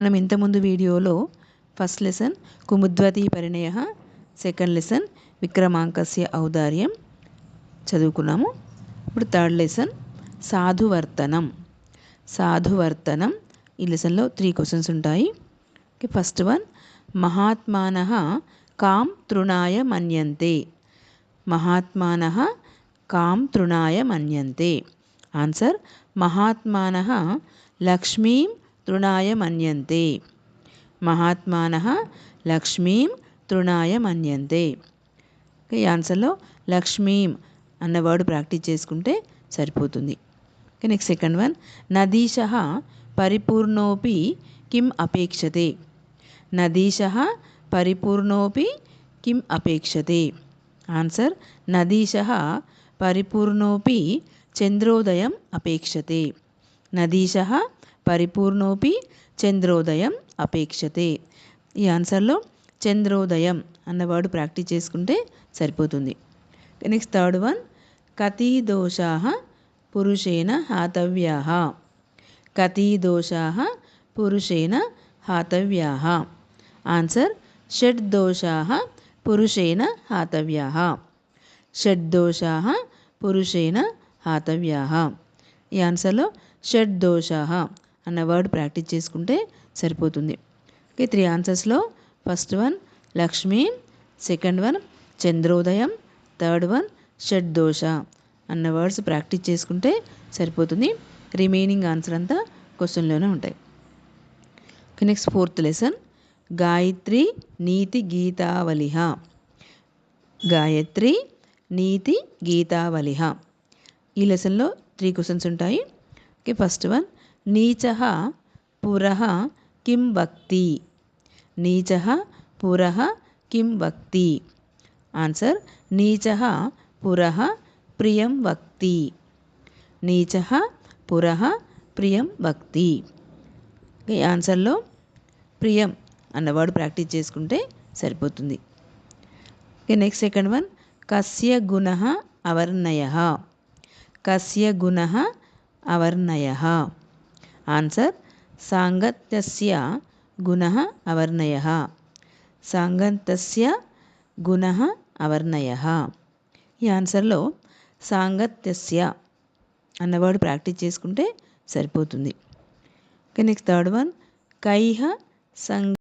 మనం ఇంతకుముందు వీడియోలో ఫస్ట్ లెసన్ కుముద్వతి పరిణయ, సెకండ్ లెసన్ విక్రమాంకస్య ఔదార్యం చదువుకున్నాము. ఇప్పుడు థర్డ్ లెసన్ సాధువర్తనం. సాధువర్తనం ఈ లెసన్లో 3 క్వశ్చన్స్ ఉంటాయి. ఫస్ట్ వన్, మహాత్మానః కాం తృణాయ మన్యంతే. మహాత్మానః కాం తృణాయ మన్యంతే. ఆన్సర్, మహాత్మానః లక్ష్మీం తృణాయ మన్యంతే. మహాత్మానః లక్ష్మీం తృణాయ మన్యంతే. ఈ ఆన్సర్లో లక్ష్మీం అన్న వర్డ్ ప్రాక్టీస్ చేసుకుంటే సరిపోతుంది. నెక్స్ట్ సెకండ్ వన్, నదీశః పరిపూర్ణోపి కిం అపేక్షతే. నదీశః పరిపూర్ణోపి కిం అపేక్షతే. ఆన్సర్, నదీశః పరిపూర్ణోపి చంద్రోదయం అపేక్షతే. నదీశః పరిపూర్ణోపి చంద్రోదయం అపేక్షతే. ఈ ఆన్సర్లో చంద్రోదయం అన్న వర్డ్ ప్రాక్టీస్ చేసుకుంటే సరిపోతుంది. నెక్స్ట్ థర్డ్ వన్, కతి దోషాః పురుషేణ హాతవ్యాః. కతి దోషాః పురుషేణ హాతవ్యాః. ఆన్సర్, షడ్ దోషాః పురుషేణ హాతవ్యాః. షడ్ దోషాః పురుషేణ హాతవ్యాః. ఈ ఆన్సర్లో షడ్ దోషాః అన్న వర్డ్ ప్రాక్టీస్ చేసుకుంటే సరిపోతుంది. 3 ఆన్సర్స్లో first one Lakshmi, second one Chandrodayam, third one షడ్ దోష అన్న వర్డ్స్ ప్రాక్టీస్ చేసుకుంటే సరిపోతుంది. రిమైనింగ్ ఆన్సర్ అంతా క్వశ్చన్లోనే ఉంటాయి. నెక్స్ట్ ఫోర్త్ లెసన్ గాయత్రి నీతి గీతావళిః. గాయత్రి నీతి గీతావళిః. ఈ లెసన్లో 3 క్వశ్చన్స్ ఉంటాయి. ఫస్ట్ వన్, నీచః పురః కిం వక్తి. నీచః పురః కిం వక్తి. ఆన్సర్, నీచః పురః ప్రియం వక్తి. నీచః పురః ప్రియం వక్తి. ఈ ఆన్సర్లో ప్రియం అన్న వర్డ్ ప్రాక్టీస్ చేసుకుంటే సరిపోతుంది. నెక్స్ట్ సెకండ్ వన్, కస్య గుణః అవర్ణయః. కస్య గుణః అవర్ణయః. ఆన్సర్, సాంగత్యస్య గుణః అవర్ణయః. సాంగత్యస్య గుణః అవర్ణయః. ఈ ఆన్సర్లో సాంగత్యస్య అన్న వర్డ్ ప్రాక్టీస్ చేసుకుంటే సరిపోతుంది. నెక్స్ట్ థర్డ్ వన్, కైః సంగ